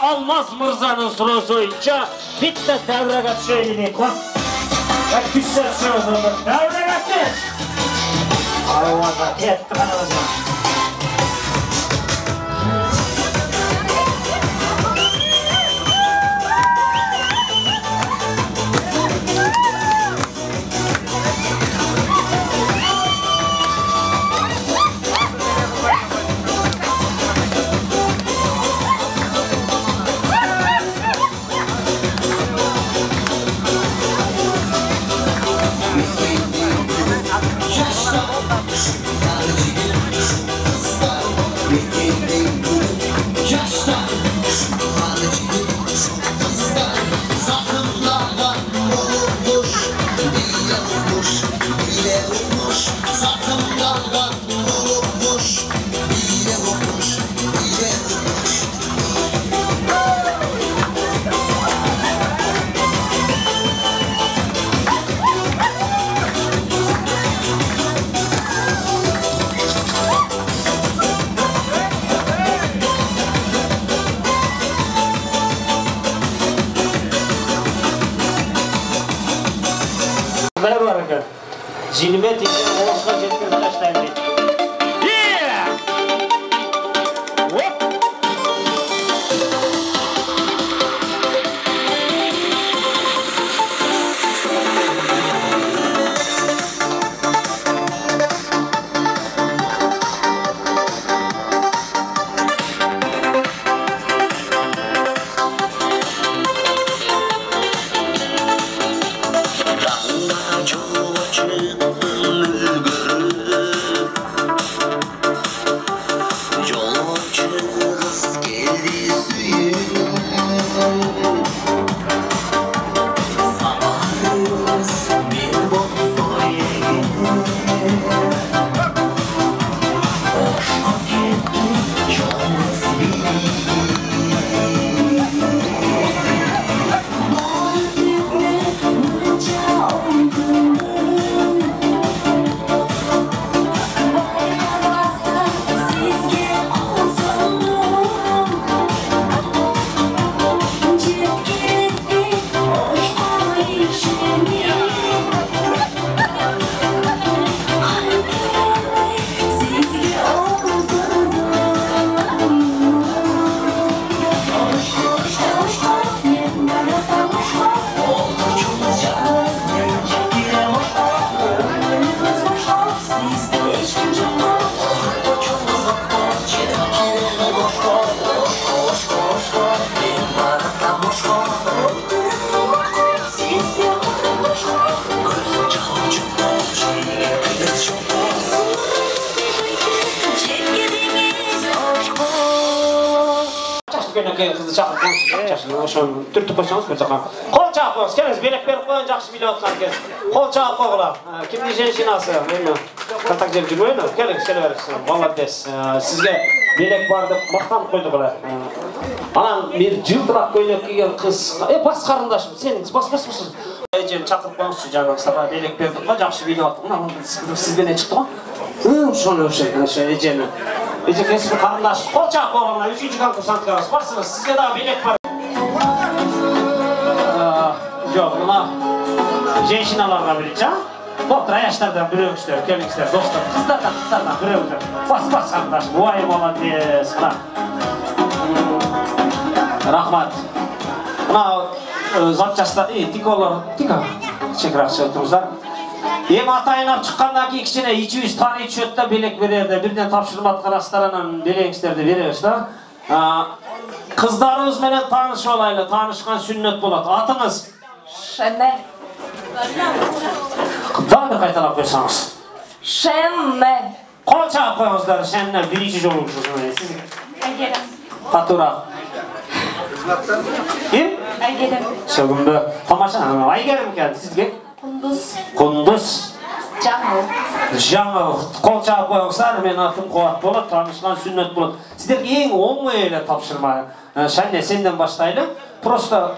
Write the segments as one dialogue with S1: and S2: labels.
S1: Almaz Mırza'nın sorusunca bitti devregat şeyini koy. Küçük sözünü devregatı. Ayvada ettiğinizde. Zilmet ile Oğuz'a getirdi taşlandı.
S2: көйнөкөй кызды чакырып коюңуз. Жакшы, ошону түртүп койсоңуз бир жака. Кол чаап коюңуз. Келиңиз, белек берип коюң, жакшы билип аткан экен. Кол чаап койгула. Кимдин женщинасы? Эми катак жеп жүрбөйүн. Келиңиз, келе бериңиз. Молодец. Сизге белек бар деп мактанып койдук эле. Анан бир жылтырак көйнөк кийген кыз. Бас карындашым, сен бас. Эжени чакырып коюңузчу, жанагы белек бердик го, жакшы билип аттык. Мына сиз менен чыкты го. Ошону ошо эжени. Эжекеси карындаш, кол чаап койгула. 3-чү конкурсантка барсыңыз. Сизге дагы белек бар. Жок, мына женщиналарга биринчи, отура жаштардан бирөөңүздөр, келиңиздер, достор. Кыздардан бирөөңүздөр. Бас карындаш. Ой, молодец. Рахмат. Мына запчастар, тиколор, чекиракчы отуңуздар. Эми атайын чыккандан кийин кичине ичибиз тааный түшөт да, белек берерде, бирден тапшырма аткарасыздар, анан белегиңиздерди беребиз да. Кыздарыбыз менен таанышып алайлы, таанышкан сүннөт болот. Атыңыз?
S3: Шеме.
S2: Дагы бир кайталап койсоңуз.
S3: Шеме.
S2: Кол чаап коюңуздар, Шемне биринчи жолу ушул. Сизге?
S3: Айгерим.
S2: Татура. Ким?
S3: Айгерим.
S2: Сөгүмбө. Тамаша. Айгерим экен. Сизге? Кундуз. Жаңыл. Кол чаап коюңуздар, менин атым Кубат болот, таанышкан сүннөт болот. Сиздерге эң оңой эле тапшырма. Шане, сенден баштайлы. Просто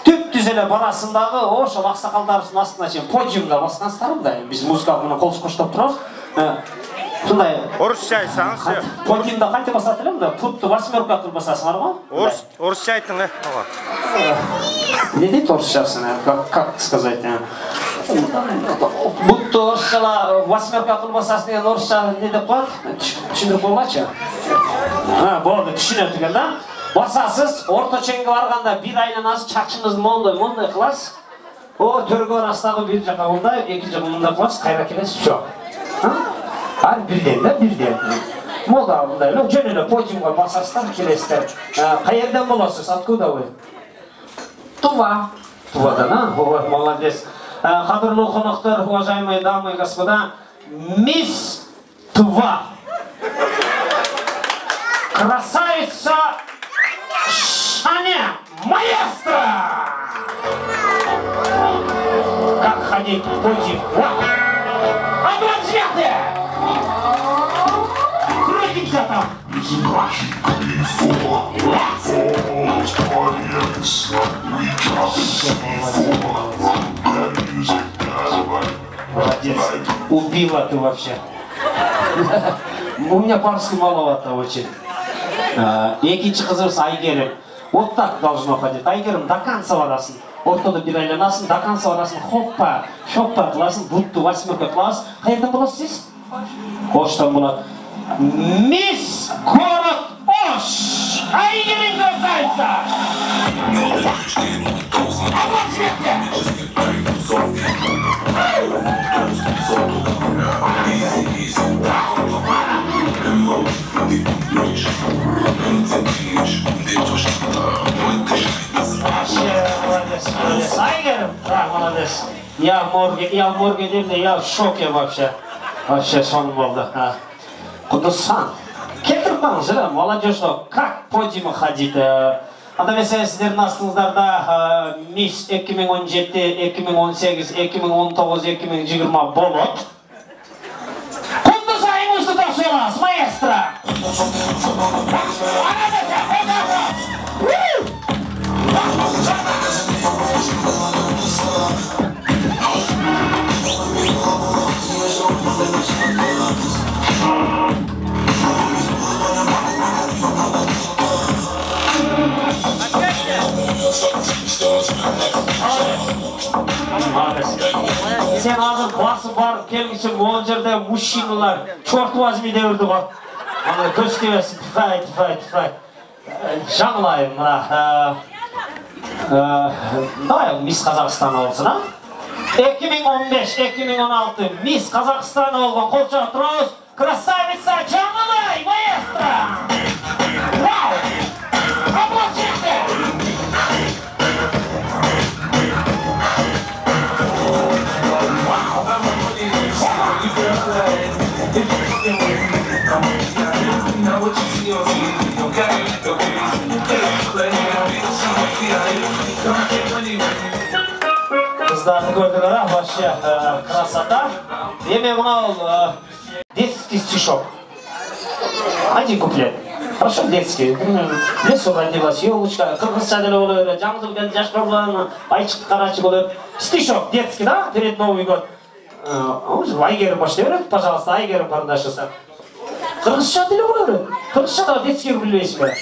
S2: түп-түз эле барасындагы ошол аксакалдарыбыздын астына чейин подиумга баскансыздарбы да? Биз музыкалык менен кол коштоп турабыз. Ушундай
S4: орусча айтсаңыз.
S2: Подиумда кантип басат эле мында? Путту 8 кылып басасыңар го?
S4: Орусча айтың, ага.
S2: Не дейт орусчасын? Как сказать? Путту орусчала 8 кылып басасың деген орусча не деп коет? Түшүндүрүп койгулачы. Болду, түшүнөт экен да. Басасыз, орто чеңге барганда бир айланасыз, чакчыңызды мондай кыласыз. О, төргө арасындагы бир жака мындай, эки жака мындай кыласыз, кайра келесиз, жок. Ар бирден. Мода мындай эле, жөн эле подиумга басасыздар, келесиздер. Каерден болосуз? Откуда вы?
S3: Тува.
S2: Тувадан, а? Молодец. Кадырлуу коноктор, уважаемые дамы и господа, мисс Тува. Красавица Шаня, маэстро! Как ходить по подиум? Аплодисменты! Крутимся там! Молодец. Убила ты вообще. У меня по-русски маловато очень. Экинчи кызыбыз Айгерим. Вот так должно ходить. Айгерим, до конца барасың. Ортодо бир айланасың, до конца барасың. Хоппа, шоппа кыласың, бутту 8 кыласыз. Каерден болосуз сиз? Оштон болот. Мисс Город Ош! Айгерим красавица! Молодец. Айгерим? Да, молодец. Я в морге, я в шоке вообще. Вообще сон болду. Кудусан. Кетирип коюңуз, молодежьго как подиумга ходить? Анда эмесе сиздердин астыңыздарда мисс 2017, 2018, 2019, 2020 болот. Кудуз айыңызды тапшырабыз, маэстро! Sen azыр басып барып келгиче могул жерде мужчиналар чёрт возьми деп үрдү го. Аны көстөбөсүн тфай. Жаңылайым мына. Давай мисс Казакстан болсун, а? 2015-2016 мисс Казакстан болгон кол чаап турабыз. Красавица Жаңылай, маэстро! Вау! Аплодисменты! Қыздарды көрдіңдер, вообще красота. Еме мынау детский стишок. Один куплет. Хорошо, детский. Лесу родилась елочка, кыргызча деле болор, жаңы келген жаш баланы айчык карачы болор. Стишок детский, да? Перед Новый год. Айгерим баштай берет, пожалуйста, Айгерим карындашысы. Кыргызча деле болор. Кыргызча детский билбейсиз бе?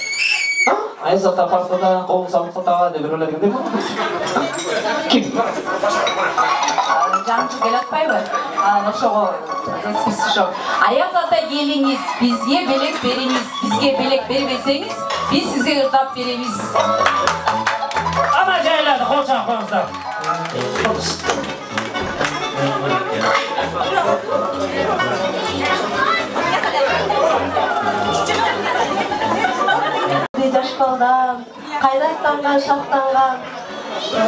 S2: Айзата партада колун салып калтага деп бирлер келди. Ким?
S3: Жаңчы келе атпайбы? Ошого детский стишок. Аяз ата келиңиз, бизге белек бериңиз. Бизге белек бербесеңиз, биз сизге ырдап беребиз.
S2: Ана жайларды кол чаап коюңуздар.
S5: Жаш балдан, кайраттанган, шаттанган,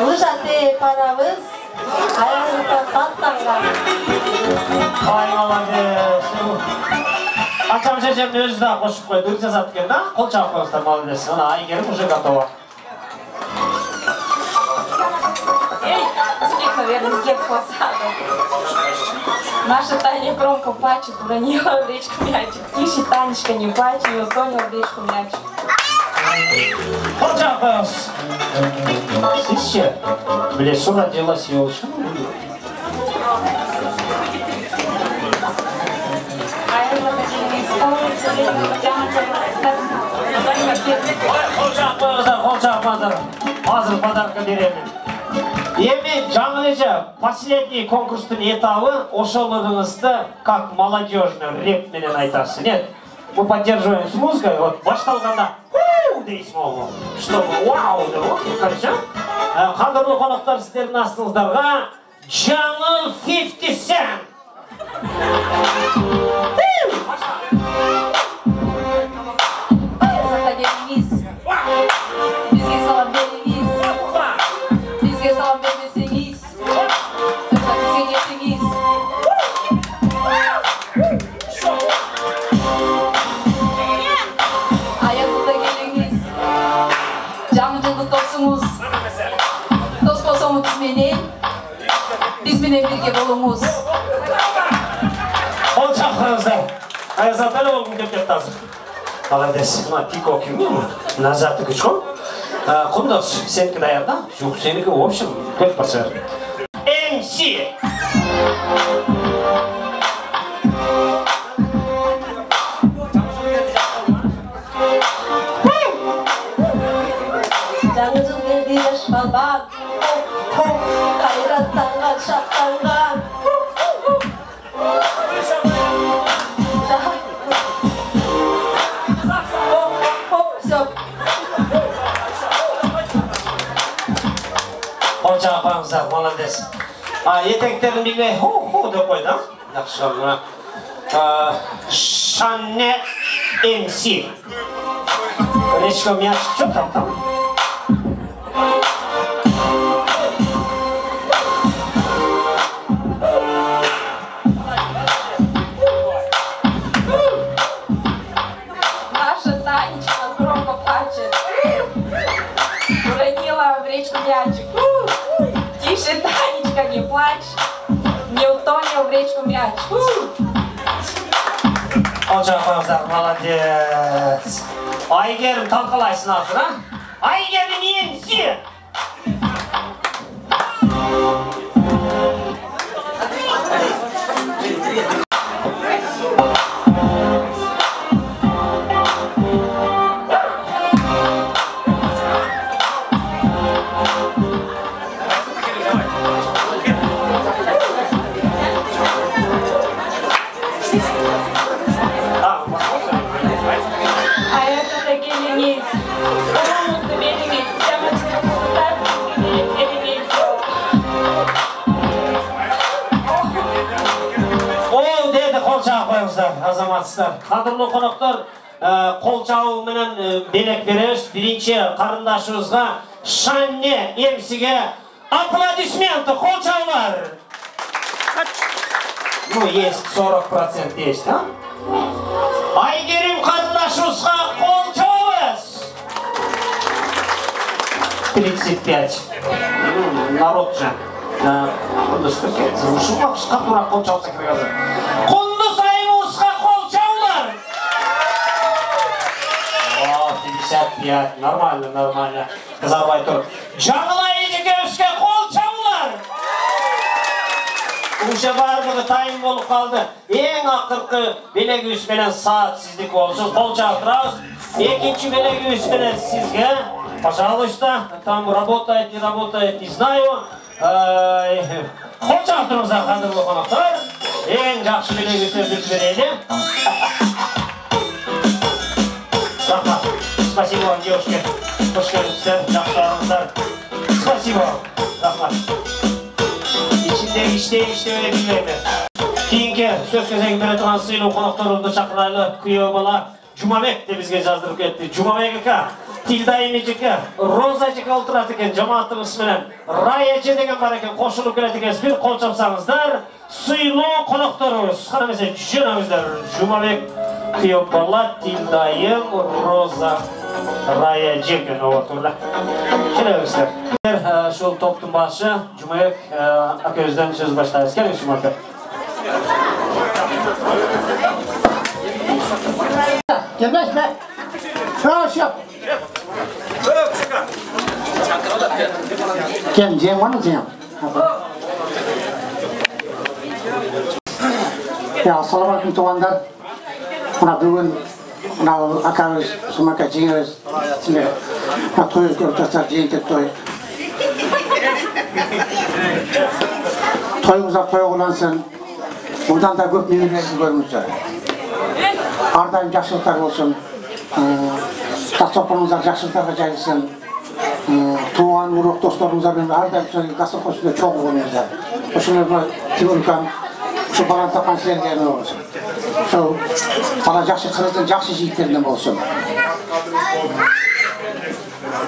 S5: лыжа тээп барабыз, аягында саттанган.
S2: Ай молодец. Ачам шешемдин өзү да кошуп койду, ыр жазат экен да? Кол чаап коюңуздар, молодец. Ана Айгерим уже готова.
S3: Стих, наверное, с детского сада. Наша Таня громко плачет, уронила в речку мячик. Тише, Танечка, не плачь, не утонил в речку мячик.
S2: Кол чаап коюңуз. Сизче, в лесу родилась елочка. Кол чаап коюңуздар. Азыр подарка беремин. Эми жаңы эле последний конкурстун этабы ошолорыңызды как молодежный рэп менен айтасыз. Нет, мы поддерживаем с музыкой. Вот башталганда дейсиз могу, чтобы вау деп карча. Кадырлуу коноктор, сиздердин астыңыздарга жаңы 50 Cent.
S3: Аяз ата келиңиз, бизге салам бериңиз. Бизге салам бербесеңиз, ырдап бизге кетиңиз. Аяз ата келиңиз, жаңы жылдык досуңуз. Дос болсоңуз биз менен бирге болуңуз.
S2: Кол чаап коюңуздар. Аяз ата эле болгум деп кетти азыр. Молодец. Мына пико кимдин? Назаты күч го. Кундос, сеники даяр да? Жок, сеники в общем, көп басар. MC.
S5: Жаңы жыл келди жаш балдан, кайраттанган, шаттанган.
S2: Кол чаап коюңуздар, молодец. Етектерин билбей хо деп койду, а? Жакшы, мына Шанне MC. Речка мячик, что там?
S3: Наша Танечка громко плачет, уронила в речку мячик. Тише, Танечка, не плачь, не утонил в речку мяч.
S2: Кол чаап коюңуздар, молодец. Айгерим талкалайсың азыр, а? Айгерим MC.
S3: Аяз ата келиңиз, улуңузду бериңиз, жамачка кулдар бизге бериңиз.
S2: Ол деди, кол чаап коюңуздар, азаматсыздар. Кадырлуу коноктор, кол чабуу менен белек беребиз. Биринчи карындашыбызга Шанне MC'ге аплодисменты, кол чабуулар. Ну, есть 40% есть, да? Айгерим карындашыбызга кол чабабыз. 35. Народ же. Шуңақшыққа тұра қол чауса керек азыр. Құнды сайын ұшқа қол чаулар!
S1: 55, нормально.
S2: Қызарбай тұр. Жаңылай Ежекеевичке қол чаулар! Уже барлығы тайым болып қалды. Ең ақырқы белегүйіс менен саат сіздік болсын. Қол чақтырауыз. Екінші белегүйіс сізге. Пожалуйста, там работает, не работает, не знаю. Қол чақтырыңыздар қадірлі қонақтар. Ең жақсы белегүйістерді береді. Рахмат. Спасибо вам, девушки. Қош келдіңіздер, жақсыларыңыздар. Спасибо. Рахмат. İçte öyle bilmeyme. Keyinki söz kesegi bere turan sıylı konaklarımızda çakıraylı kıyı bala Cumabek de bizge jazdırıp etti. Cumabek aka, Tilday Mecika, Roza Cika oturat eken cemaatın isminen Raya C degen var eken koşulup geledi eken bir kol çapsanızlar sıylı konaklarımız. Hanım mesela cünamızlar Cumabek kıyı bala Tilday'ın Roza Raya Cika oturla. Kelebizler. Şol toplum başı Cumabek Aköz'den söz başlayız. Gelin Cumabek.
S6: Gelmez be. Şuraş yap. Gel, Cem var mı Cem? Ya, assalamualaikum tuanlar. Buna bugün akabız, sumaka cingiriz. Toyuz görüntüler, cingir toy. Toyumuza toy olansın. Bundan da köp nelerimizi görmüşler. Ardayım жақсылықтар болсын. Дастарханыңыздар жақсылықтарға жайылсын. Туған урок достарыңыздармен ардайым дастархан үстінде чоң болыңыздар. Ошолар Тимуркан şu balan tapan sizlerге болсын. Şu бала жақсы қырыздың жақсы жігіттерінен болсын.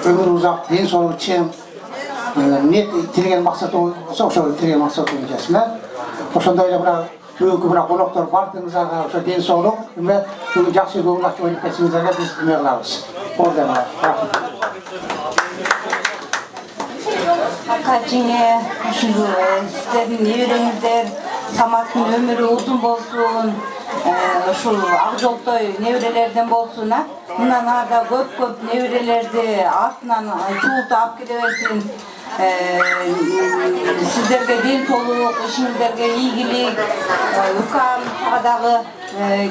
S6: Өмір ұзақ, ден соңы чем. Не тілеген мақсат болса, ошол тілеген мақсат болсын. Ошондой эле бүгүнкү мына коноктор бардыгыңыздарга ошо ден соолук, бүгүн жакшы көңүл ачып ойноп кетсеңиздерге биз эме кылабыз. Ордена.
S7: Акачиңе ушул сиздердин небереңиздер Саматтын өмүрү узун болсун, ушул ак жолтой неберелерден болсун, мындан арда көп неберелерди артынан чуултуп алып келе берсин. Sizlerge dil soluk, işinizlerge iyilik, ükam sağdağı,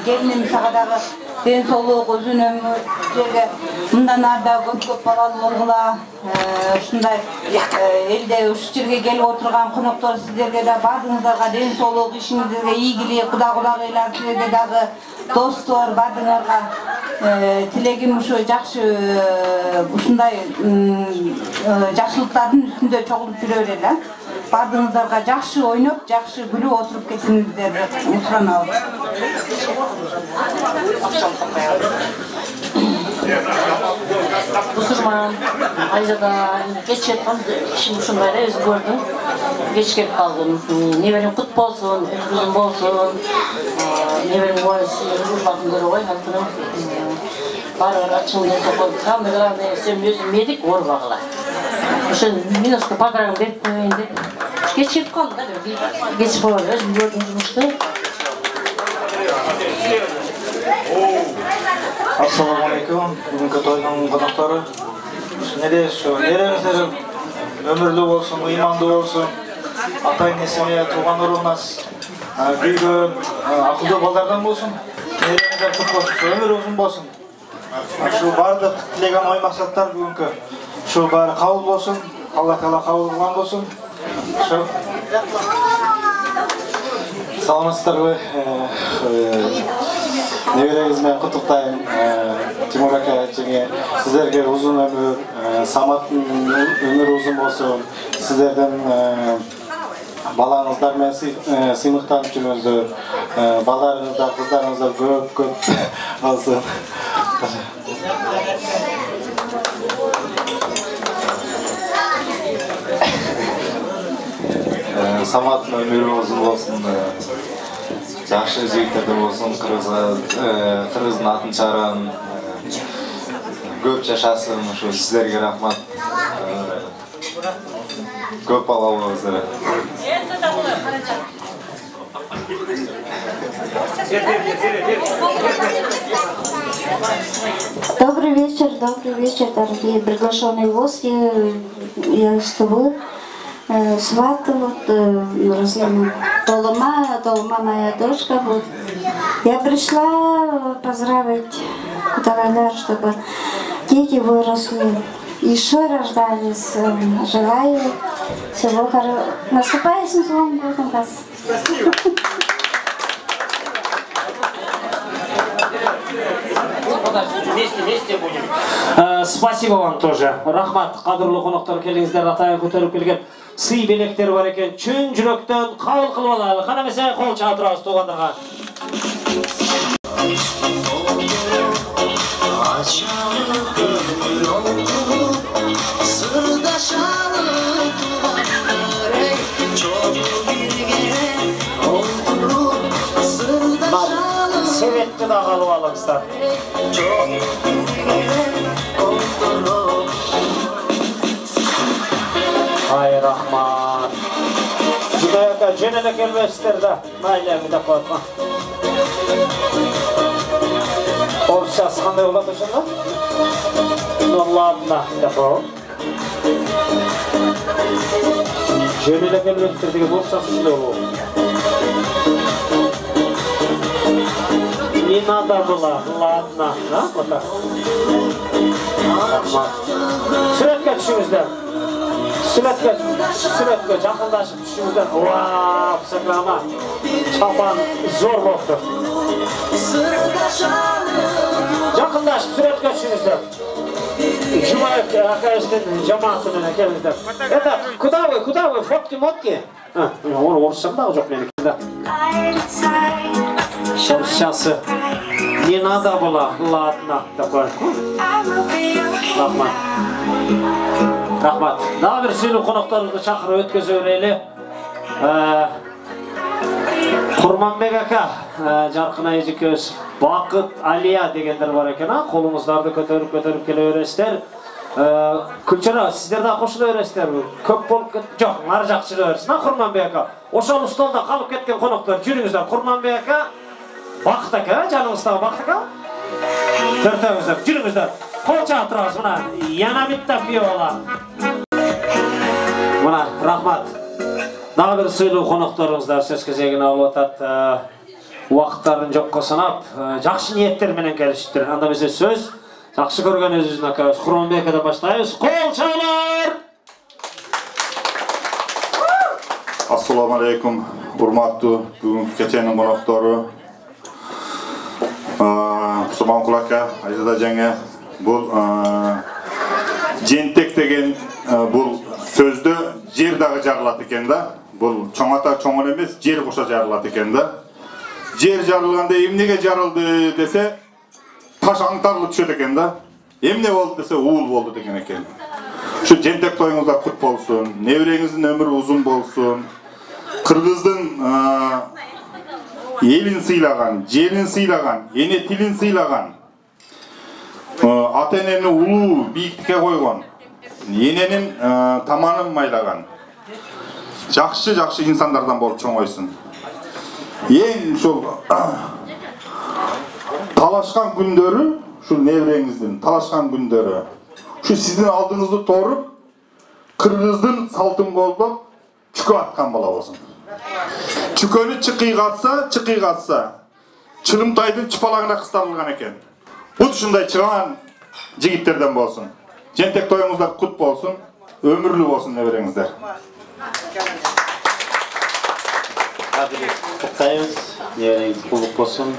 S7: gelinim sağdağı den soluk, uzun ömürlerge bundan arda köp balalı olgula, şunday elde uş жерге gelip oturgan konuklar sizlerge de bardığınızlarga den soluk, işinizlerge iyilik, kuda eyler sizlerge dağı dostlar bardığınlarga tilegim uşu жақшы ушундай жакшылыктардын үстүндө чогулуп жүрө берели. Бардыгыңыздарга жакшы ойноп, жакшы күлүп отуруп кетиңиздерди суранабыз.
S8: Бусурман, айзада кеч кеткем, ишим ушундай эле өзү көрдүм. Кеч келип калдым. Неберем кут болсун, өзүм болсун. Неберем уулардын көрөбөй, антын Барыгын ачыңды сокол, самый главный, сен өзүм медик орбагыла. Ошон минуска подаркын берип коеюн деп. Кеч кетип калдым да, кеч болду, өзүм көрдүм жумушту.
S9: Assalamu alaikum, бүгүнкү тойдун коноктору. Нереңиздер өмүрлүү болсун, ыймандуу болсун. Ата-энесине, тууган уругуңар күйгөн, акылдуу балдардан болсун. Нереңиздер көп болсун, өмүр узун болсун. Şu bardıq tilegen oy maksatlar bugünkü. Şu bari kabul bolsun, Allah Teala kabul kılgan bolsun. Şu salamatсыздар вы. Небереңиз менен куттуктайм. Тимур ака жеңе сиздерге узун өмүр, Саматтын өмүрү узун болсун. Сиздердин балаңыздар менен сыймыктанып жүрүңүздөр. Балдарыңыздар, кыздарыңыздар көп болсун. Саматтын өмүрү узун болсун. Жакшы жигиттерде болсун, кыргыздын атын чыгарган. Көп жашасын, ушу сиздерге рахмат.
S10: Көп бала болыңыздар.
S11: Добрый вечер, дорогие приглашенные гости. Я чтобы сваты, Толома моя дочка. Я пришла поздравить Кутавайдар, чтобы дети выросли, еще рождались. Желаю всего хорошего. Наступающим Новым годом вас.
S2: Вместе будем. Спасибо вам тоже. Рахмат, қадірлі қонақтар келіңіздер, атайын көтеріп келген сый белектер бар екен. Чын жүректен қабыл қылып алайық. Қана мәселе қол шатырауыз туғандарға. Себетті да қалып алыңыздар. Ай, рахмат. Жүдайақа жөнелі келмесіздерді. Майлы мүдә қойма. Орысшасы қандай болады үшінді? Ладно, мүдә қойма. Жөнелі келмесіздердегі орысшасы үшінді ол. Не надо было, ладно, да, вот так. Суретке түшіңіздер. Суретке жақындашып түшіңіздер. Уау, сақама. Чапан зор болыпты. Жақындашып суретке түшіңіздер. Жұмайық ақайыстың жамаатымен келіңіздер. Это, куда вы, фотки-мотки? Оны орысшамдағы жоқ менің. Сейчас не надо было, ладно, такой. Рахмат. Daha bir сөйлі қонақтарымызды шақырып өткізіп өрелі. Құрманбек ака, жарқын айжекөз, Бақыт Алия дегендер бар екен, қолыңыздарды көтеріп келе өресіздер. Күлчара, сіздер де қошылы өресіздер. Көп болып кетті. Жоқ, нар жақшылы өресін, Құрманбек ака. Ошал ұсталда қалып кеткен қонақтар, жүріңіздер. Құрманбек ака, Бақыт ака, жаныңыздағы Бақыт ака. Төртеуіңіздер, жүріңіздер. Қол шатырыңыз, мұна, Янамиттан биола. Мұна, рахмат. Дағы бір сөйлі қонақтарыңыздар сөз кезегін алып атат. Уақыттарын жоққа санап, жақсы ниеттерменен келішіптір. Анда бізде сөз, жақсы көрген өзіңіздің ака, Құрманбек ака баштайыз. Қол шалар!
S10: Ассаламу алейкум, урматтуу бүгүнкү кеченин коноктору. Кусман ака, Айзада жаңа бул жентек деген бул сөздө жер дагы жарылат экен да. Бул чоң ата чоңон эмес, жер кошо жарылат экен да. Жер жарылганда эмнеге жарылды десе, таш аңтарылып түшөт экен да. Эмне болду десе, уул болду деген экен. Şu жентек тоюңуздар кут болсун, небереңиздин өмүрү узун болсун. Кыргыздын елін сыйлаган, жерин сыйлаган, эне тилин сыйлаган, ата-энени улуу бийиктикке койгон, эненин таманын майлаган, жакшы инсандардан болуп чоңойсун. Эң ушул талашкан күндөрү, ушул небереңиздин талашкан күндөрү, ушу сиздин алдыңызды торуп, кыргыздын салтын колдоп, чүкө аткан бала болсун. Чүкөнү чыкыйгатса, чырымтайдын чыпалагына кысталган экен. Бут ушундай чыган жигиттерден болсун. Жентек тоюңуздар кут болсун, өмүрлүү болсун небереңиздер.
S1: Құттықтаймыз, небереңіз құлдық болсын,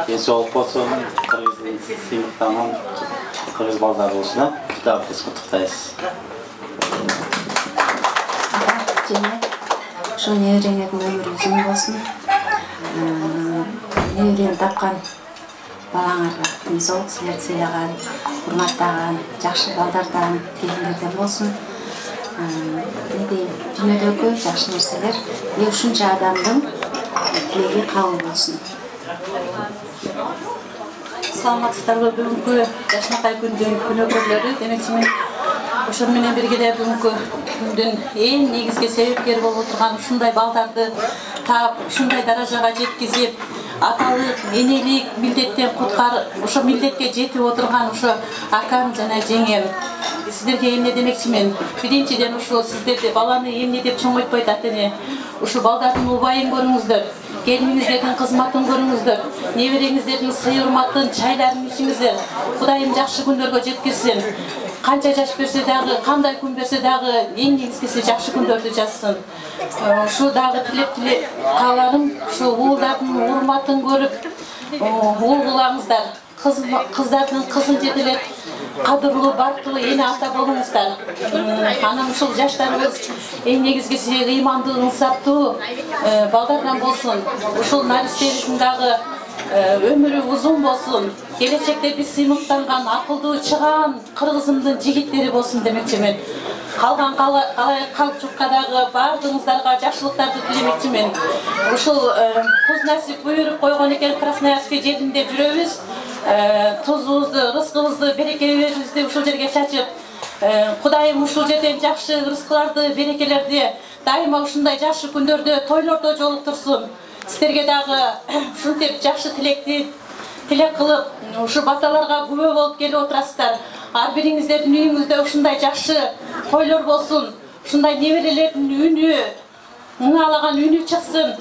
S1: денсаулық болсын, Қырғыздың сыйлықтанын, Қырғыз балдары болсын, біз құттықтаймыз.
S11: Şu nehirine ömür uzun olsun. Nehirini tapkan balаңарға денсаулық сілер сыйлаған, құрматтаған, жақсы балдардан, келіндерден болсын. Дүниедегі жақсы нәрселер ушунча адамдың тілегі қабыл болсын.
S7: Саламатсыздарбы, бүгүнкү жашнакай күндүн күнөөкөрлөрү, демек мен Ошон менен бирге бүгүнкү күндүн эң негизги себепкери болуп отурган ушундай балдарды таап, ушундай даражага жеткизип, аталык, энелик милдеттен куткарып, ошо милдетке жетип отурган ошо акам жана жеңем. Сиздерге эмне демекчимин? Биринчиден ушул сиздерди баланы эмне деп чоңойтпойт ата-эне. Ушул балдардын убайын көрүңүздөр, келиниңиздердин кызматын көрүңүздөр, небереңиздердин сый-урматын, чайларын ичиңиздер. Кудайым жакшы күндөргө жеткирсин. Канча жаш берсе дагы, кандай күн берсе дагы, эң негизгиси жакшы күндөрдү жазсын. Ушу дагы тилеп каларым, ушу уулдардын урматын көрүп, уул кылаңыздар. Кыздардын кызын жетелеп, кадырлуу, бактылуу эне ата болуңуздар. Анан ушул жаштарыбыз эң негизгиси ыймандуу, ынсаптуу балдардан болсун. Ушул наристерибиздин дагы өмүрү узун болсун. Келечекте биз сыймыктанган, акылдуу, чыгаан кыргызымдын жигиттери болсун демекчимин. Калган калчукка дагы баардыгыңыздарга жакшылыктарды тилемекчимин. Ушул туз насип буйруп койгон экен, Красноярский жеринде жүрөбүз. Тузубузду, рызкыбызды, берекебизди ушул жерге чачып, Кудайым ушул жерден жакшы рызкыларды, берекелерди дайыма ушундай жакшы күндөрдө, тойлордо жолуктурсун. Сиздерге дагы ушинтип жакшы тилек кылып, ушу баталарга күбө болуп келип отурасыздар. Ар бириңиздердин үйүңүздө ушундай жакшы тойлор болсун, ушундай неберелердин үнү, ыңалаган үнү чыксын.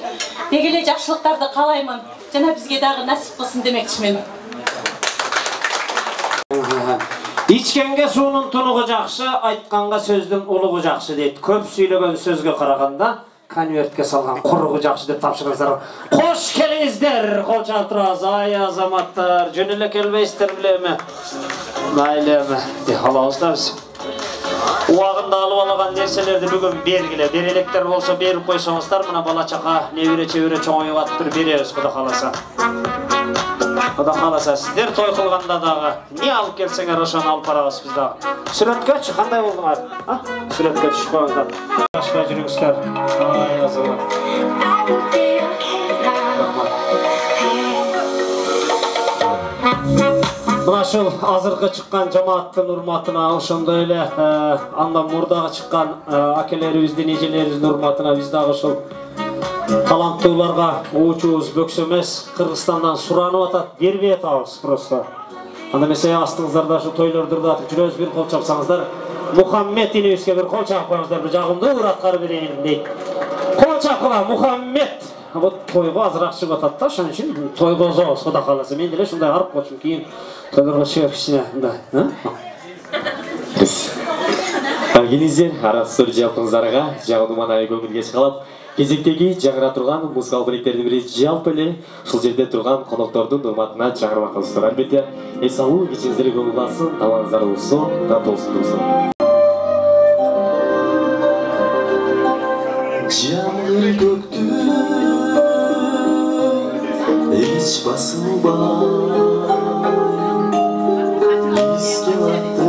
S7: Деги эле жакшылыктарды каалаймын. Жана бизге дагы насип кылсын демекчимин.
S2: Ичкенге суунун тунугу жакшы, айтканга сөздүн улугу жакшы дейт. Көп сүйлөгөн сөзгө караганда конвертке салган куругу жакшы деп тапшырыңыздар. Кош келиңиздер, кол чалтырабыз. Ай азаматтар, жөн эле келбейсиздер билеми? Майлеми, деп алабыз. Убагында алып алган нерселерди бүгүн бергиле. Берелектер болсо берип койсоңуздар, мына бала чака, небере чебере чоңоюп атыптыр, беребиз Кудай кааласа. Кудай кааласа, сиздер той кылганда дагы не алып келсеңер ошону алып барабыз биз дагы. Сүрөткөчү кандай болдуңар? Сүрөткө түшүп койгуңдар. Башка жүрүңүздөр. Ай азамат. Мына ушул азыркы чыккан жамааттын урматына, ошондой эле андан мурдагы чыккан акелерибиздин, эжелерибиздин урматына биз дагы ушул таланттууларга уучубуз бөксө эмес, Кыргызстандан суранып атат, бербей атабыз просто. Анда эмесе астыңыздарда ушу тойлорду уратып жүрөбүз, бир кол чапсаңыздар. Мухаммед инебизге бир кол чапып коюңуздар, бир жагымдуу ураткар берейин дейт. Кол чапкыла Мухаммед. Вот тойго азыраак чыгып атат да, ошон үчүн тойго озобуз Кудай кааласа. Мен деле ушундай арып койчумун, кийин тойлорго чыгып кичине мындай,
S12: Келиңиздер, арасыз жалпыңыздарга жагымдуу маанай көңүлгө чыгалып, кезектеги жаңыра турган музыкалык билектердин бири жалпы эле ушул жерде турган коноктордун урматына чакырмакчыбыздар. Албетте, эс алуу кечиңиздер көңүл алсын, табаңыздар болсо, татуулсун болсун.
S13: Жаңыр көктү эч басылбай бизге аттı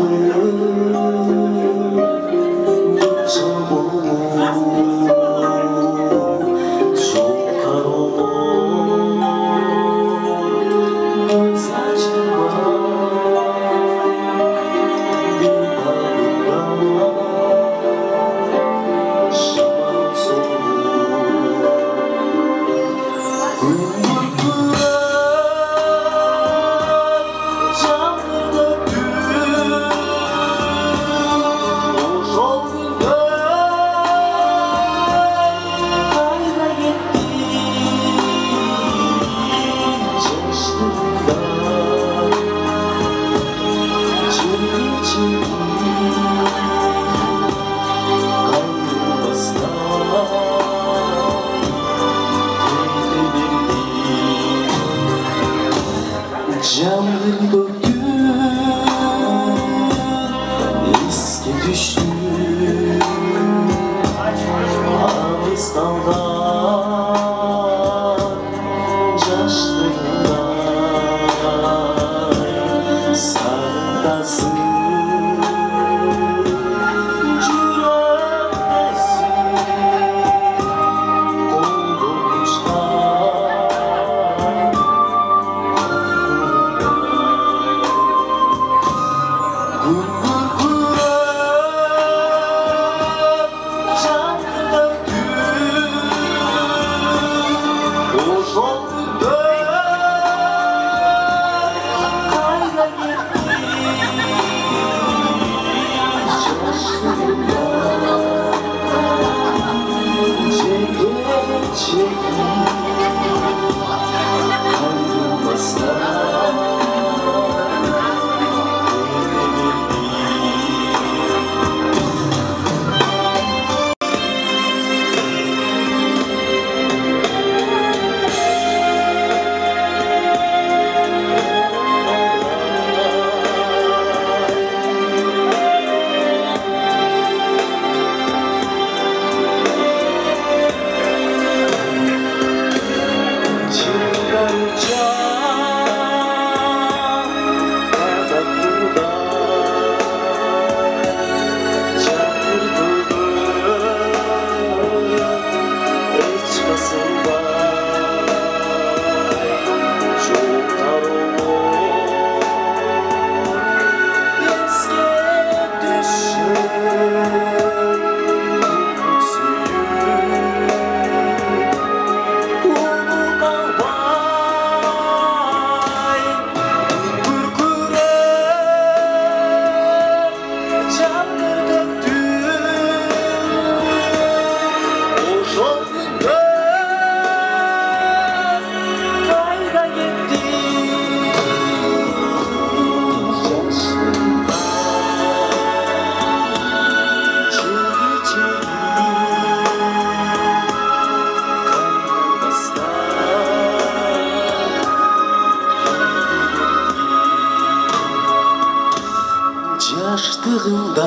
S13: ыстығында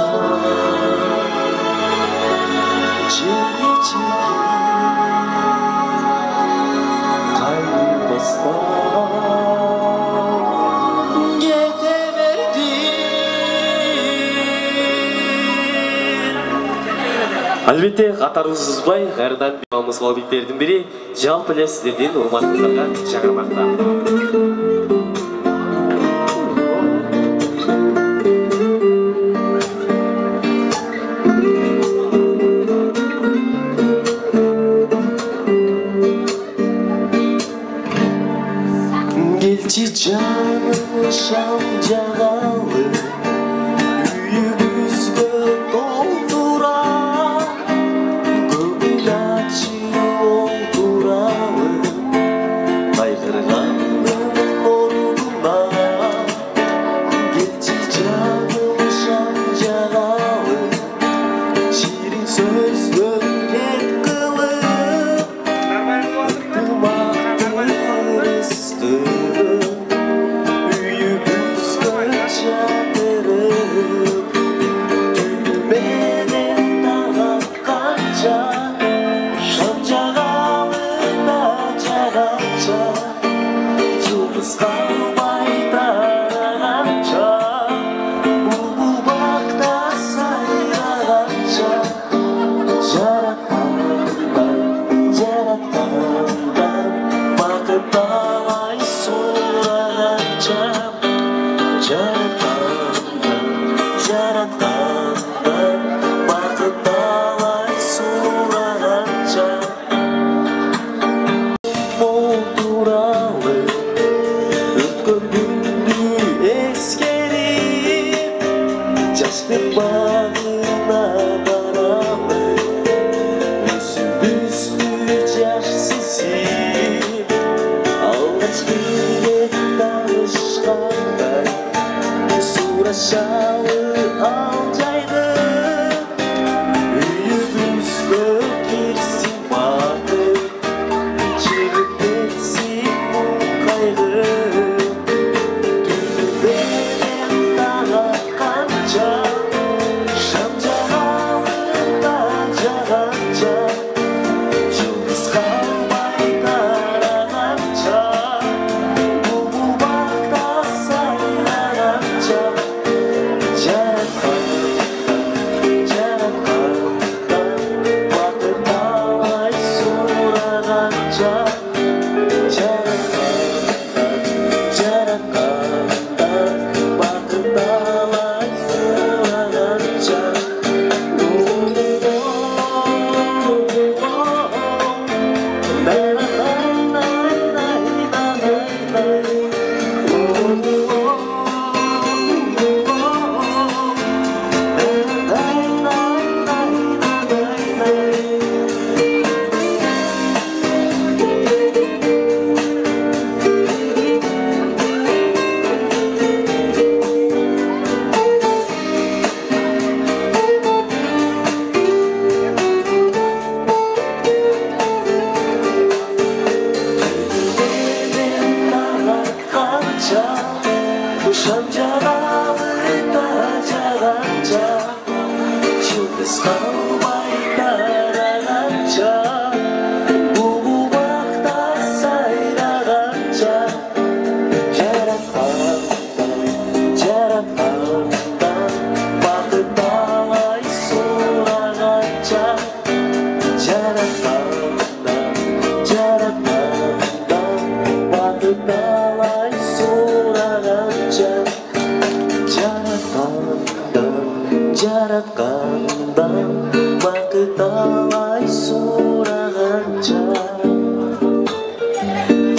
S13: жерге қайбастан кете бердім.
S12: Әлбетте, қатарыңызды сызбай, қайырдан музыкалбектердің бірі жалпы эле сіздерден урматтууларга чакырмакта.
S13: Келчи жаным шам жағалы үйүбүзгө толтура көңүл ачып олтуралы кайгыргандын ордуна келчи жаным шам жағалы ширин сөздөр кет кылып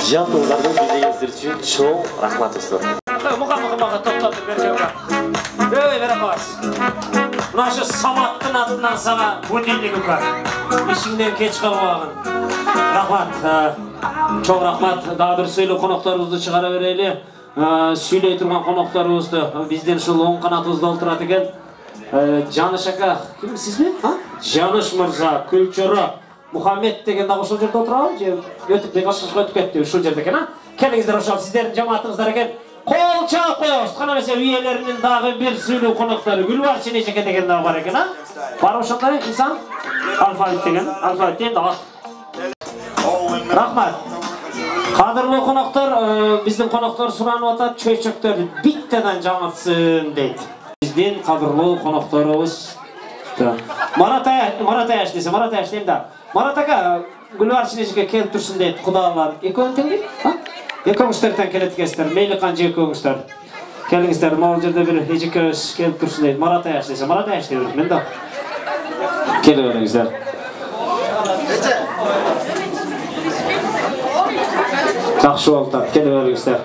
S12: Жалпыңыздардың билегіңіздер үшін чоң рахмат достар.
S2: Мұқа тоқтатып берген Ой, береміз. Мына шы Саматтың атынан саға өнелігім бар. Ешіңден кеч қалмағын. Рахмат. Чоң рахмат. Daha bir сөйлі қонақтарымызды шығара берейлі. Сөйлей тұрған қонақтарымызды бізден шыл оң қанатымызды олтырады екен. Жаныш ака, кім сіз бе? Жаныш мырза, Күлчөрі, Мұхаммед деген дағы шыл жерде отырады. Өтіп бек ашқышқа өтіп кетті, шыл жерде екен. Келіңіздер ошал, сіздердің жамаатыңыздар екен. Qol çağ qoyuyoruz. Qana mesela üyelerinin dağı bir söylü konukları Gülvar Çineceke degen dağı var eken ha. Var oşanlar insan alfabet degen, alfabet deyen dağı. Rahmat. Qadırlı konuklar, bizden konuklar suranıp atat, çöy-çöktör bitteden жаңыртсын deydi. Bizden qadırlı konuklarımız Marat Ayaş dese, Marat Ayaş deyim da. Marat aka Gülvar Çineceke kelip tursun deydi, Құдалар. Ekön tendi? Ekönüzlerden kelip kesler, meyli kanca ekönüzler. Kelingizler, mağul жерде bir ejikeöz kelip tursun deydi. Marat Ayaş dese, Marat Ayaş deydi. Men de. Kelip öğrenizler. Жақсы болды, келіп өріңіздер.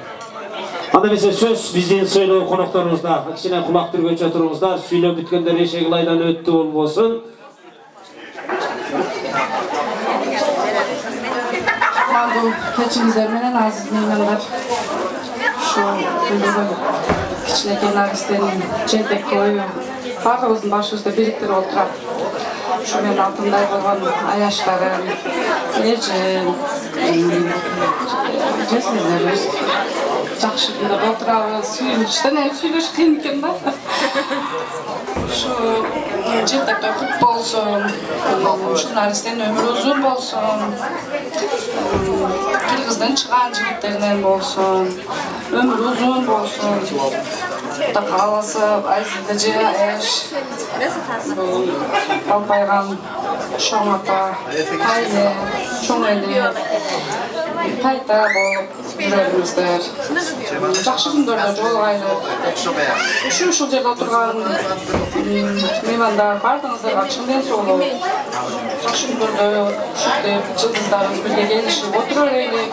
S2: Анда mesela söz bizden söylеу қонақтарымызда, кішкене құлақ түргенше тұрыңыздар, сөйлеп біткендер ешегілайдан өтті ол болсын.
S3: Бұл кешіңіздер менен азиз меймандар. Şu кішкенекей наргиздердің желдек тойы барлығымыздың башыбызда бириктирип отурат. Şu мен алтындай болған аяштарым, эжем, жесирлерибиз жакшы күндө отурабыз, сүйүнүчтөн эми сүйлөш кыйын экен да. Şu желдек той кут болсун, şu наргиздердин өмүрү узун болсун, кыргыздын чыган жигиттеринен болсун, өмүрү узун болсун. Құда қаласып, Айзидежи Аяш, Алпайған, Шоңата, Тайле, Шоңеле, Тайта болып жүреріміздер. Жақшы күндерде жолғайлы. Ушул жерде отырған меймандар бардыңыздарға чын денсаулық. Жақшы күндерде ушундей жылдыздарыңыз бірге келишип отура берелик.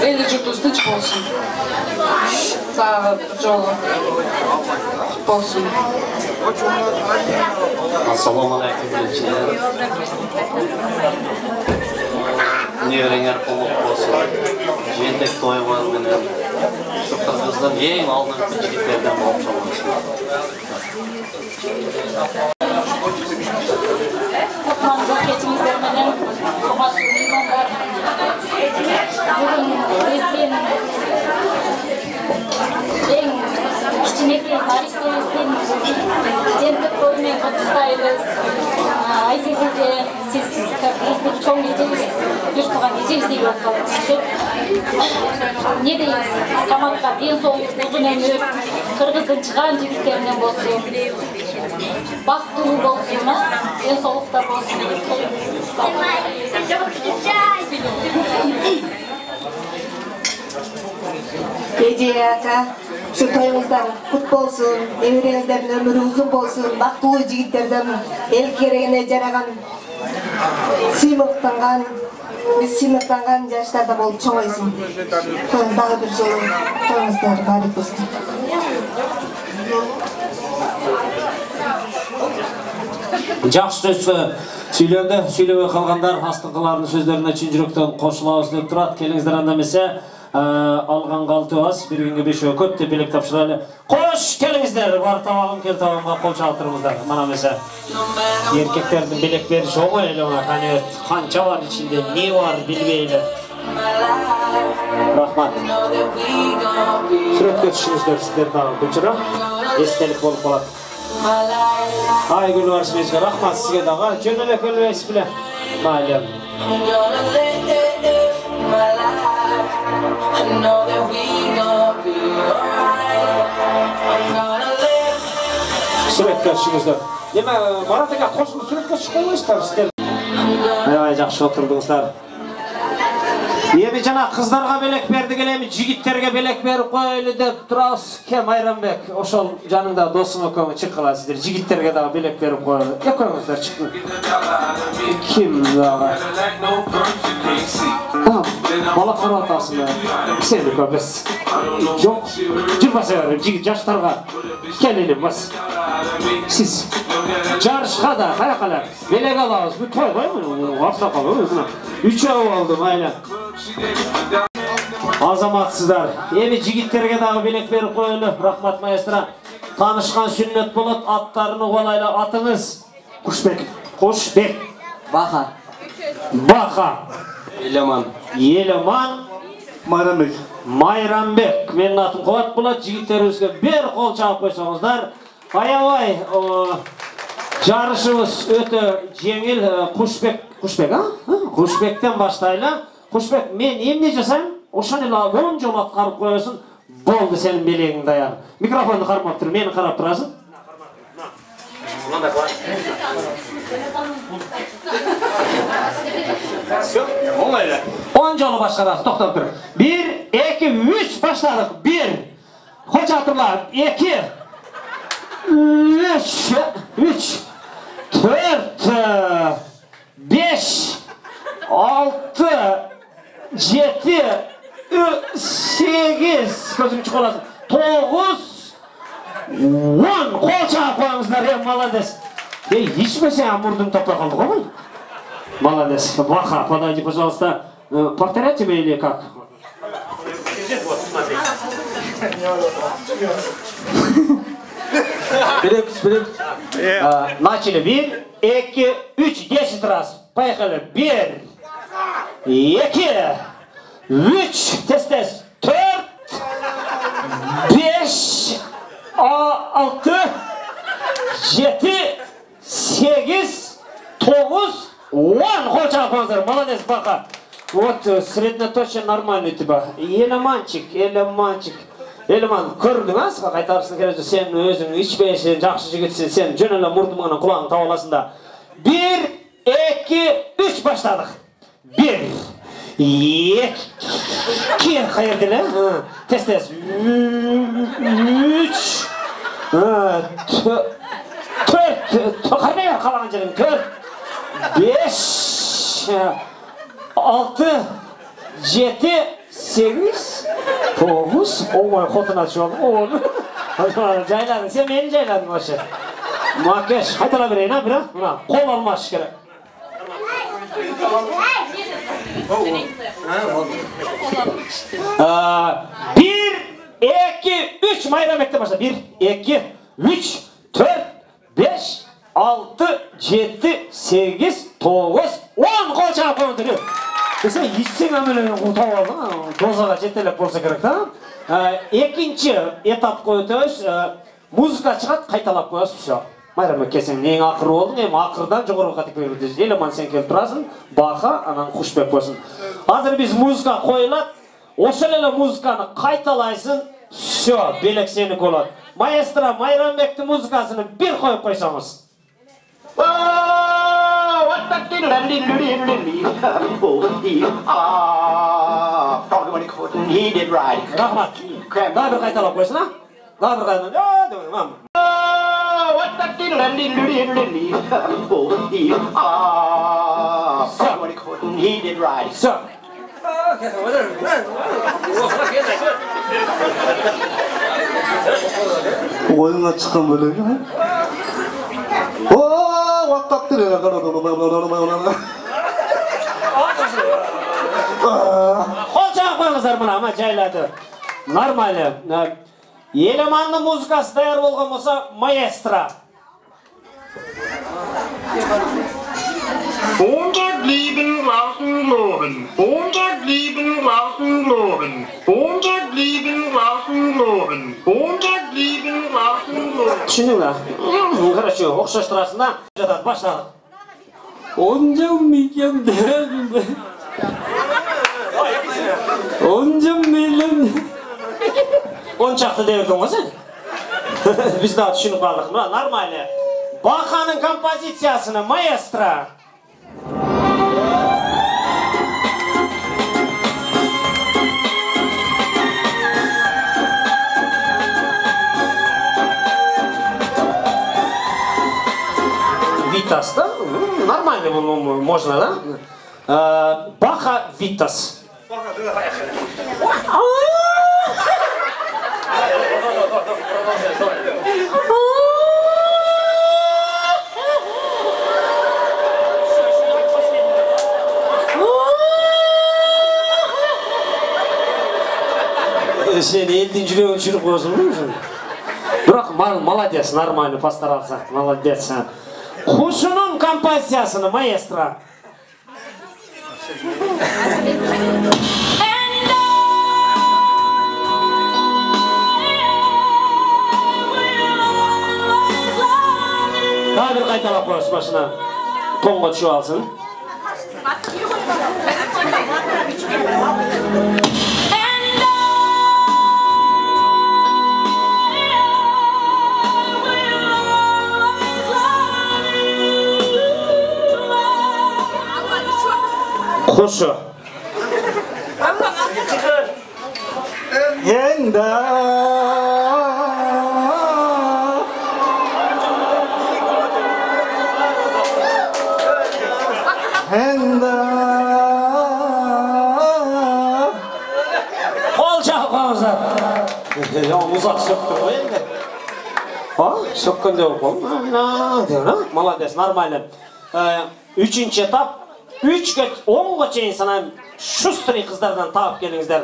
S3: Эли журтубуз тынч болсун. Sağ жолу болсун.
S1: Assalamu alaikum gençler. Nevrenger qoluq bolsun. Jentek toygan menен şu Kırgızdan eng aldыңкы жигиттерден болуп чыгышты.
S8: Kutmanızı keçimizler menен kıymetli meymanlar. Bugün bizden eng кичинекей наристебиздин жентек той менен куттуктайбыз. Айзекеже сиз биздин чоң эжебиз жаш турган эжебиздей болуп калдыңыз. Не дейбиз? Саматка ден соолук, узун өмүр, кыргыздын чыган жигиттеринен болсун. Бактылуу болсун, ден соолукта болсун.
S5: Эже ака, şu toyuңuzдар кут болсун, немереңиздердин өмүрү узун болсун, бактылуу жигиттерден эл керегине жараган, сыймыктанган, биз сыймыктанган жаштарда болуп чоңойсун. Дагы бир жолу тоюңуздар баары болсун.
S2: Жақсы сөз сөйлеуді, сөйлеуге қалғандар астыңғылардың сөздеріне чын жүректен қосылабыз деп тұрады. Келіңіздер анда месе алған қалты аз, бір күнге 5 көп деп белек тапшырайлы. Қош келіңіздер, бар табағым кел табағымға қол шалықтырыңыздар. Мана месе еркектердің белектері жоғы әлі оңа қанет. Қанша бар ішінде, не бар білбейлі. Рахмат. Сүретке түшіңіздер сіздерді күншіра. Естелік болып қалады. Ay Gülvar Çineceke, rahmat sizge dağa. Jönelek ölmeysiz bile. Malum. Suretke çıkыңыздар. Neme Marat aka qo'shilib suratga chiqaymysizlar sizlar. Ay yaxshi o'tirdingizlar. Emi jana qizlarga belek berdi kelemi, jigitlerge belek berip qo'yayli deb turasiz. Kim Ayranbek, oşol janыңda dosum ekönü çık kılasızlar. Jigitlerge daha belek berip qo'yayli. Ekönüzler çıkın. Kim dağa? Bala qaratasın be. Seni köpes. Yok. Jirmasa verim jigit yaşlarga. Kelinim bas. Siz jarışqa da qayaqalar. Belek alabız. Bu toy qo'ymaymi? Varsa qalır. 3 ay oldu mayla. Azamatsızlar. Emi jigitlerge dağı belek berip qo'yayli. Rahmat maestro. Tanışkan sünnet bolat atlarını qolaylı. Atınız Kuşbek. Kuşbek.
S14: Baha.
S2: Baha.
S14: Eleman.
S2: Eleman.
S9: Майрамбек.
S2: Майрамбек. Менің атым Қуат болады. Жігіттеріңізге бір қол шағып қойсаңыздар. Аябай жарышымыз өте жеңіл. Құшбектен баштайлы. Құшбек, мен емне жасайым? Ошан елі 10 жол атқарып қойысын. Болды сенің белегің даяр. Микрофонды қармап тұр, мені қарап тұрасың. 10 жолы башқарасың, тоқтап тұр. 1, 2, 3 баштадық. 1, қол жатырлар. 2, 3, 4, 5, 6, 7, 8, көзім шық оласың. 9, 10, қол шағып қойыңыздар, молодец. Ешмесе амурдың топпай қалды ғой? Молодец. Баха, подойди, пожалуйста. Повторяйте мне или как? Начали. 1, 2, 3, 10 раз. Поехали. 1, 2, 3, тез-тез. 4, 5, 6, 7, 8, 9, 10. Қол шағып, молодец, Баха. Вот средноточие нормальный тебя. Елеманчик. Елеман, көрдің асыға қайтарысың кереді. Сен өзің ішпейсің, жақсы жігітсің, сен жөн әлі мұрдымыңның құлағын тауыласында. 1, 2, 3 баштадық. 1, 2, қайырділі? Тез-тез. 3, 4, қармай бар қалаған жерің. 4, 5, 6, 7, 8, 9, ой, қотына жоқ, 10. Жайладың, сен мені жайладың өші. Макеш, қайтала берейін, бірақ? Қол алмаш керек. 1, 2, 3 Майрамбектен башла. 1, 2, 3, 4, 5, 6, 7, 8, 9, 10 қол шағып қойыңыздар. Десе, естен әмелеген құлтау алдың, дозаға жетелеп болса керек, та? Екінші этап қойытыз, музыка шығады, қайталап қойасыз. Майрамбек, сен ең ақыры болдың, ең ақырдан жоғырғы қатып берді. Елеман сен келіп тұрасың, Баха, анан Құшбек қойсын. Азыр біз музыка қойылады, ошалелі музыканы қайталайсың, все, белек сені болады. Маэстро Майрамбектің музыкасыны бір қойып қойсаңыз. Рахмат. Дай бір қайталап қойсын, а? Дай бір қайталап. Все.
S9: Ойынға шыққан бөлегі.
S2: Қол жағып қойыңыздар мұна, ама жайлады. Нормально. Елеманның музыкасы даяр болған болса, маэстро.
S14: Montag lieben, lassen, loben. Montag lieben, lassen, loben. Montag lieben, lassen, loben. Montag lieben, lassen, loben.
S2: Түсіндің ба? Короче, оқшаштырасында жатады, баштадық. 10 миллион дәрімді. 10 миллион. 10 шақты дәуірдің ғой сен? Біз да түсініп қалдық. Нормально. Баханың композициясыны, маэстро. Витас, да? Нормально можно, да? Баха Витас. Сен елдің жүрегін жүріп қойсын ғой. Бірақ молодец, нормально постарался, молодец. Құшының композициясыны, маэстро. alып koyuyoruz başına. Tonga düşüp alsın. Kuşu. Qol chaqmoqlar. Uzaq so'kdi qo'y endi. Ha, so'kkanda bo'ldi. Молодец, нормально. 3-etap 3ga 10ga chayin sanam shustri qizlardan topib kelingizlar.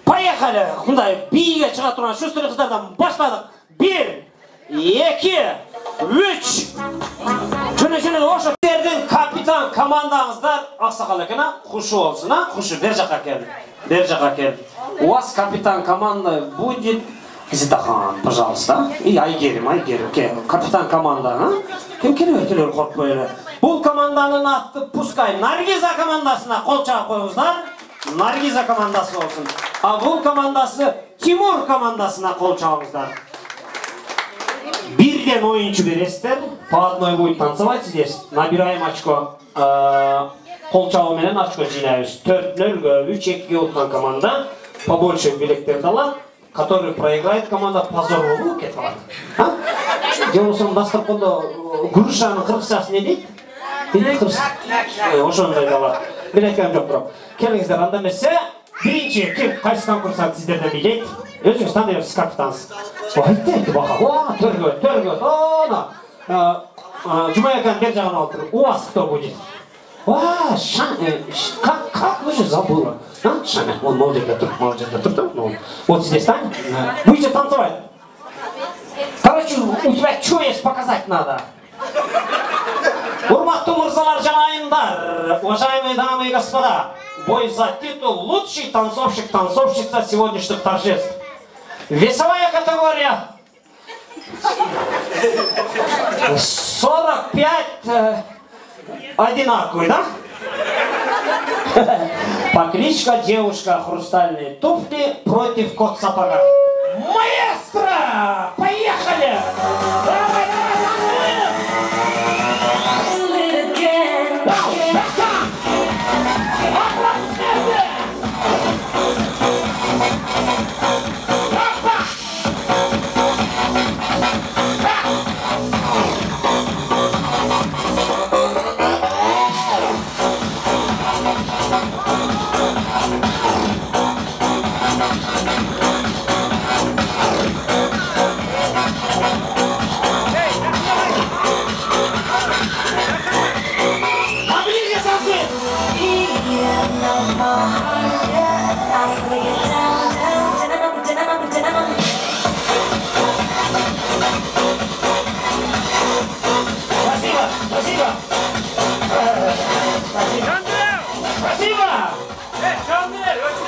S2: Поехали. Bunday biga chiqa turgan shustri qizlardan boshladik. 1 2 3 Şunu o'sha yerdan kapitan komandangizlar oqsoqol akana xushi bo'lsin, ha? Xushi ber joqqa kel. Ber joqqa kel. У вас капитан команды будет Зидахан, пожалуйста. И Айгерим, капитан команда, а? Kim kelер qo'rqmaylar. Bu komandaning аты пускай Nargiza komandasına qo'l chaqib qo'yingizlar. Nargiza komandasi olsun. A bu komandasi Timur komandasına qo'l chaqingizlar. Birden oyuncu бересіздер. По одной будет танцевать здесь. Набираем очко. Қол чабу менен очко жинайбыз. 4-0-га 3-2-ге o'tgan команда побольше билеттерди алат. Который проиграет команда позор болуп кетип алат. Ha? Жолсун дастарконда Гуршанын кыргызчасы не дейт? Ошондой алат. Билеткем жок бирок. Келиңиздер анда эмесе. Биринчи ким кайсы конкурстан сиздерден билет? Өзүңүз тандайсыз капитансыз. Айтты бака. Төргө. Она. Жумаякан бер жагына отуруп. У вас кто будет? Как вы же забыла? Шана, он может тур. Вот здесь стань. Будете танцевать. Короче, у тебя что есть показать надо? Урматтуу мырзалар жана айымдар, уважаемые дамы и господа, бой за титул лучший танцовщица сегодняшних торжеств. Весовая категория 45 одинаковый, да? Покличка девушка хрустальные туфли против кот сапога. Маэстро! Поехали!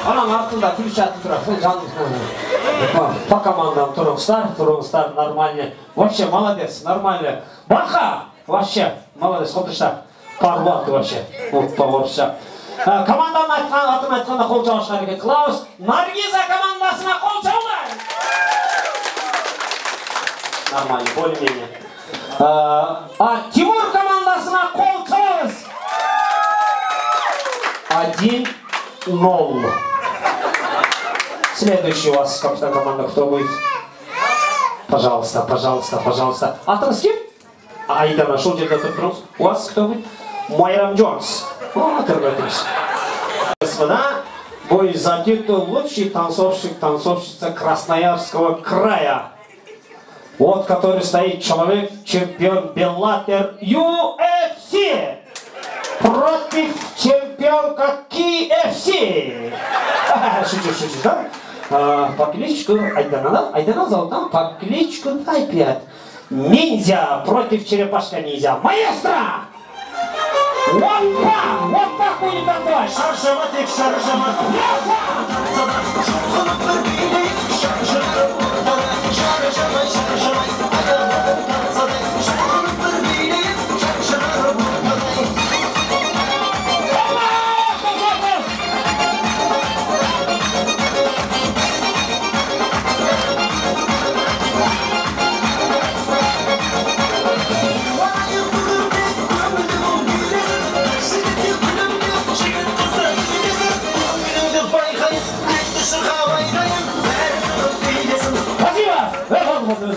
S2: Анан артында күлчаты турат, по командам турыңыздар, нормально. Вообще молодец, нормально. Баха, вообще молодец, хотышта. Парваты вообще, вот по-орысша. Команданың атын айтқанда қол жауышқа әрекет қылабыз. Наргиза командасына қол жаулар. Нормально, более-менее. Тимур командасына қол қылабыз. 1-0. Следующий у вас капитан команды кто будет? Пожалуйста. Атыңыз кем? Айдана, шол жерде тұрыңыз. У вас кто будет? Майрам Джонс. Господа, бой за титул лучший танцовщица Красноярского края. Вот который стоит человек, чемпион Беллатер UFC. Против чемпионка KFC. Шучу, да? По кличку Айдана зовут, да? По кличку Тай-5. Ниндзя против черепашка ниндзя. Маэстро! Вот так будет танцевать. Шаржевать.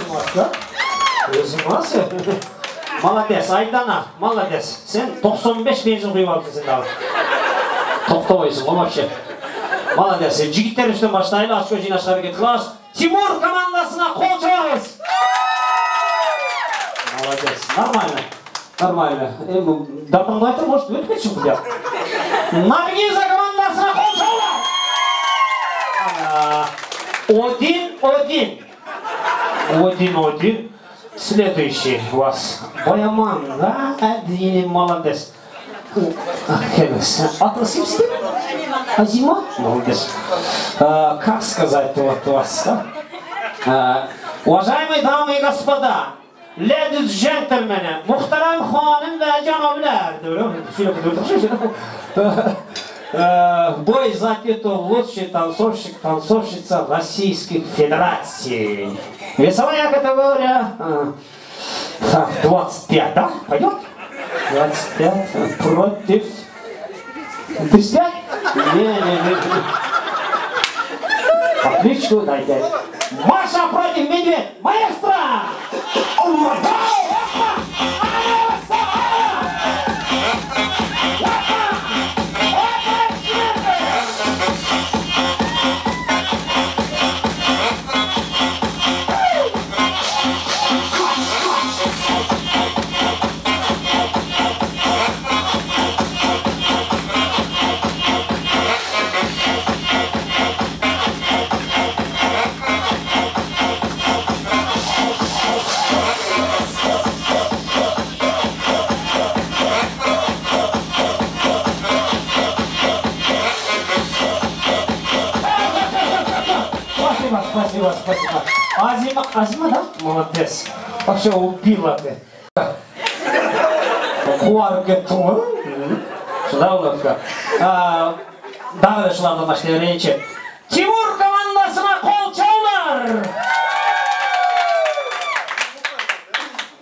S2: өзің басқа? Өзің басы? Молодец, Айдана, молодец. Сен 95 бензин құйып алдың сен дағы. Тоқтабайсың, ол вообще. Молодец, жігіттер үстен баштайлы, ашко жинашқа әрекет қылас. Тимур командасына қол жауыз. Молодец, нормально. Нормально. Дартаңды айтыр, может, өтіп кетшін құдия. Наргиза командасына қол жауыз. 1-1. Следующий у вас. Бояман, да? Один, молодец. Атмосферский? Азима? Молодец. Как сказать вот у вас, да? Уважаемые дамы и господа, ladies and gentlemen, muhtaram xonim va janoblar. Бой за титул лучший танцовщик, танцовщица Российской Федерации. Весовая категория 25, да? Пойдет? 25 против 35? Не. Отличку дайте. Маша против Медведь. Маэстро! Спасибо. Азима, да? Молодец. Вообще убила ты. Хуарга тур. Сюда улыбка. Дағылышыларды башлайыншы. Тимур командасына қол чаулар.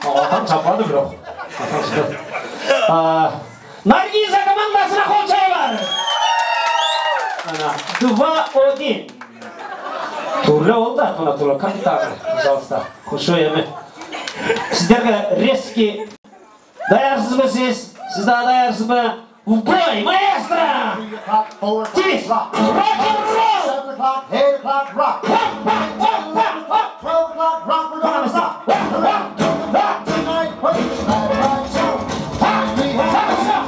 S2: Атам чапады бірақ. Наргиза командасына қол чаулар. 2-1. Турлы oldu atına turla kapitаны, пожалуйста. Хошо еме. Сіздерге резкий даярсыз ба сіз? Сіз да даярсыз ба? В бой, маэстро! Тиз! Рок-н-ролл! 7 o'clock, 8 o'clock, rock! 12 o'clock, rock, we're gonna stop! Rock tonight, push that right show! We have some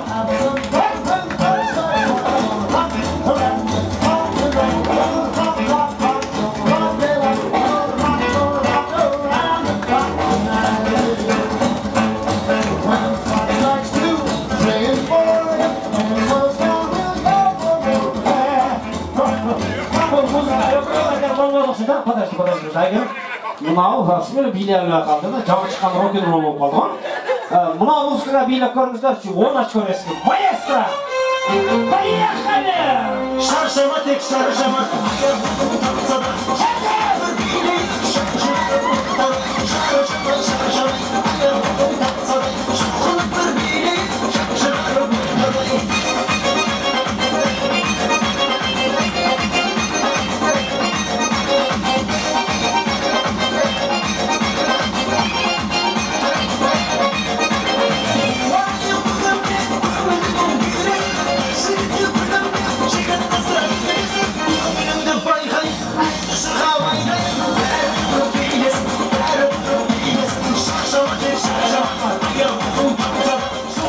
S2: Подожди, дайгер. Мынау расымен билеп қалды да, жауы шыққан рок-н-ролл болып қалды ғой. Мынау музыкаға билеп көріңіздерші, 10 очко бересің. Маэстро! Поехали! Шаршама тек шаршама.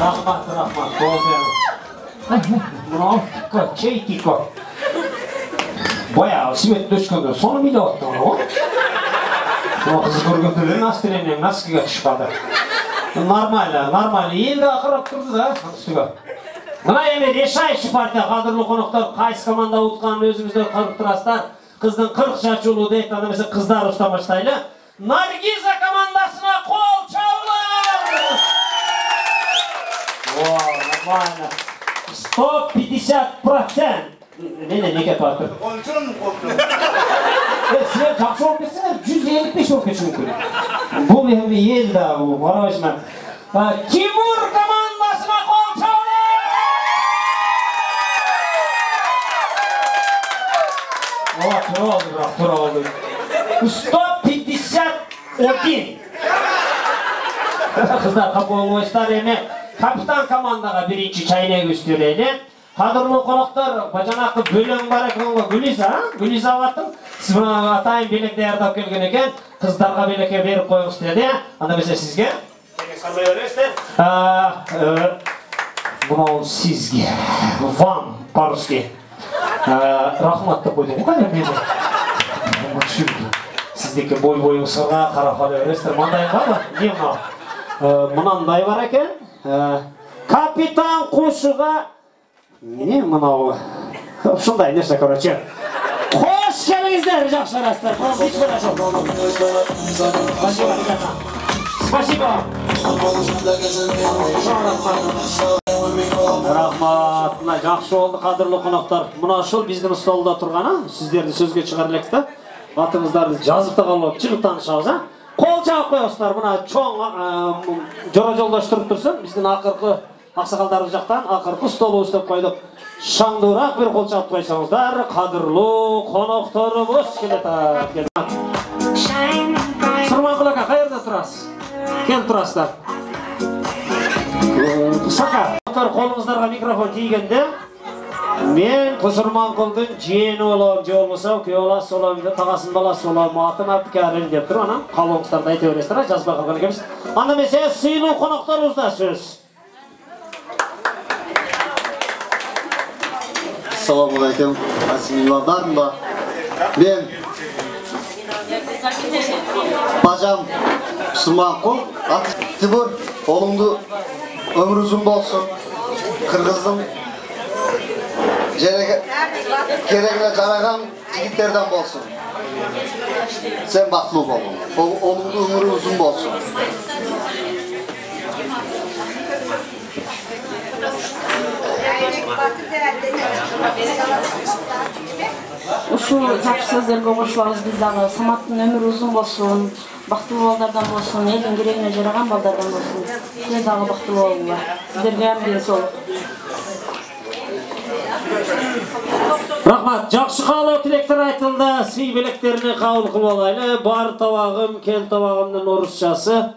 S2: Рахмат, болдым. Мынау чейтико. Баяғы свет дөшкенде соны билеп аттың ғой. Қыз көргенде настроениең носкиге түсіп қалды. Нормально. Елді ақырап тұрды да, үстіге. Мына еме решающий партия, қадірлі қонақтар, қайсы команда ұтқанын өзіңіздер қарып тұрасыздар. Қыздың 40 жас жолы дейді, немесе қыздар ұстамаштайлы. Наргиза командасына қол чаулар! Нормально. 150%. Неге партыр? Сіздер жақсы болып кетсіңдер, 155 болып кетші мүмкін. Бұл еме ел да, қарабайсымен. Тимур командасына қол чаулар! Тура oldu. 150 Один. Kızlar kapı olmuşlar ene. Kapitan komandaga birinci çaynak üstüreyle. Kadırlı konuklar, bacanaklı bölüm var ekan Gülisa batın. Siz buna atayın belekte yardap kelgen eken, kızlarga belekte berip koyuңuz dedi. Anda mesela sizge. Salmay öresizler. Bunu sizge. Вам по-русски. Рахмат деп қойдым ғой мені. Сіздекі бой-бойыңызға қарап өйрестер. Маңдайға ба? Не мынау? Мынандай бар екен. Капитан Қушыға не мынау? Шындай нешті, короче. Қош келіңіздер, жақшыларастар. Спасибо. Рахмат. Жақсы болды, қадірлі қонақтар. Мұна шыл біздің столда тұрғаны, сіздерді сөзге шығарылекті. Атыңыздарды жазып тағалып, шығып танышауыз. Қол жағып қойыңыздар. Мұна чоң жора жолдаш тұрып тұрсын. Біздің ақырқы ақсақалдарымыз жақтан ақырқы столы ұстап қойдық. Шаңдырақ бір қол жағып қойсаңыздар. Қадірлі қонақтарымыз келеді. Сұрманқұл ака, қайерде тұрасыз? Кел тұрасыздар. Сақа, қолыңыздарға микрофон тигенде мен Сұрманқұлдың жиені олам, же болмаса күйеулас олам, тағасын баласы олам, атын Әбдікәрім деп тұр, ана қалуыңыздарды айта бересіздер, жазбай қалған екенбіз. Анда mesela сыйлы қонақтарымызда сөз.
S15: Ассалаумағалейкум, асимилардарым ба. Мен бажам Сұрманқұл, Тимур, олыңды өмір ұзын болсын, қырғыздың керегіне жараған жігіттерден болсын. Сен бақылы болың, олыңды өмір ұзын болсын.
S8: Ушул жакшы сөздөргө кошулабыз, биз дагы Саматтын өмүрү узун болсун, бактылуу балдардан болсун, элдин керегине жараган балдардан болсун. Сиз дагы бактылуу болуңар. Сиздерге ham ден соолук.
S2: Рахмат, жақсы қалау тілектер айтылды, сый белектеріне қабыл қылып алайлы. Бар табағым, кел табағымның орысшасы.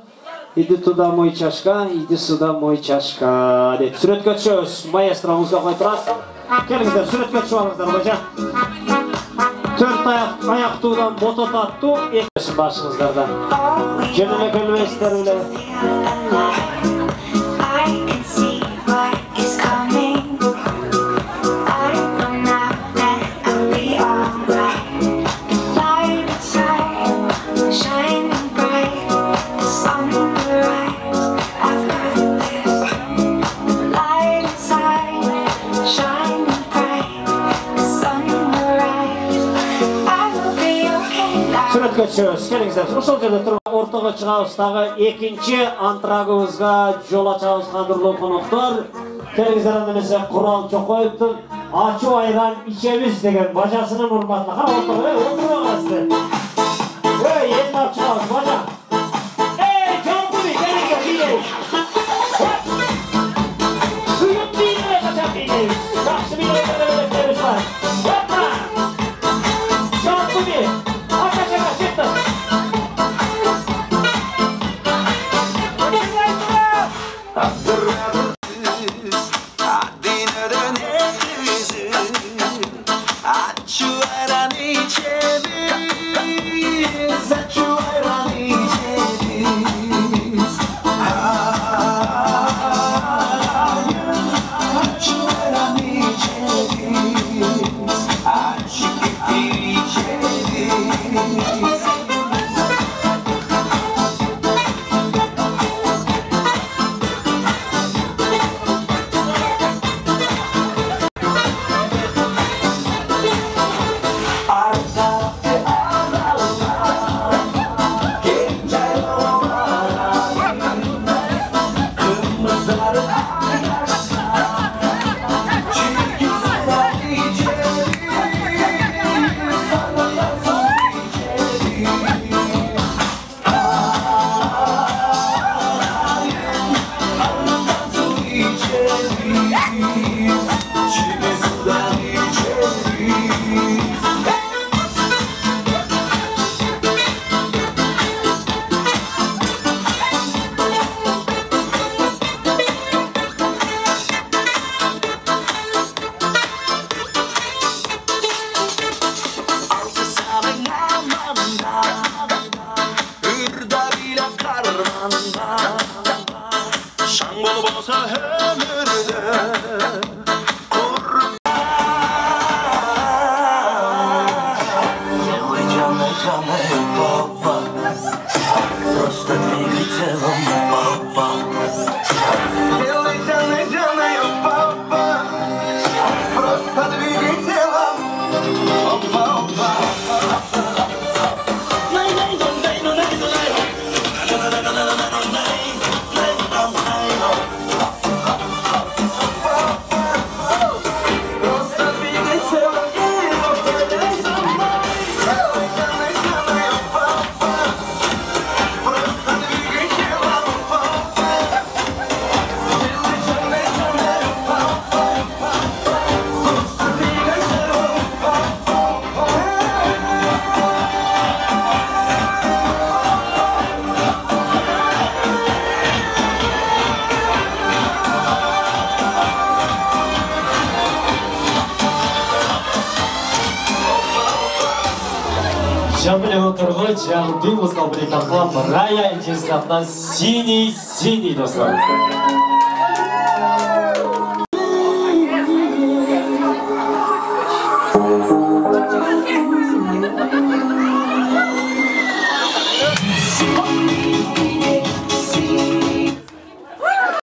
S2: Иди туда мой чашка, иди сюда мой чашка. Деп суретке түсеміз. Маэстромызға қой тұрасыз. Келіңіздер, суретке түсіп алыңыздар, бажа. Төрт аяқ тудан бота татту, екіншісін башыңыздардан. Женіне көлбейсіздер өлі. Келіңіздер, ошол жерде тұрған ортаға шығабыздағы екінші антрагыбызға жол ачабыз, қадірлі қонақтар. Келіңіздер, немесе Құрал Чоқоевтың ачу айран ичебіз деген бажасының урматына. Қара ортаға, отырма қарасыздар. Енді ап шығабыз, бажа. Жан бұны, келіңіздер, бейнейіз. Сұйып бейнеге қачап бейнейіз. Жақсы бейнеге бар. Жан бұны.
S13: Джаны, папа, просто двигай телом, папа. Делай Джаны, папа, просто двигай телом, папа.
S12: Жамбыл отырғы жағын музыкалық брейк арқылы Рая интересный атынан синий достар.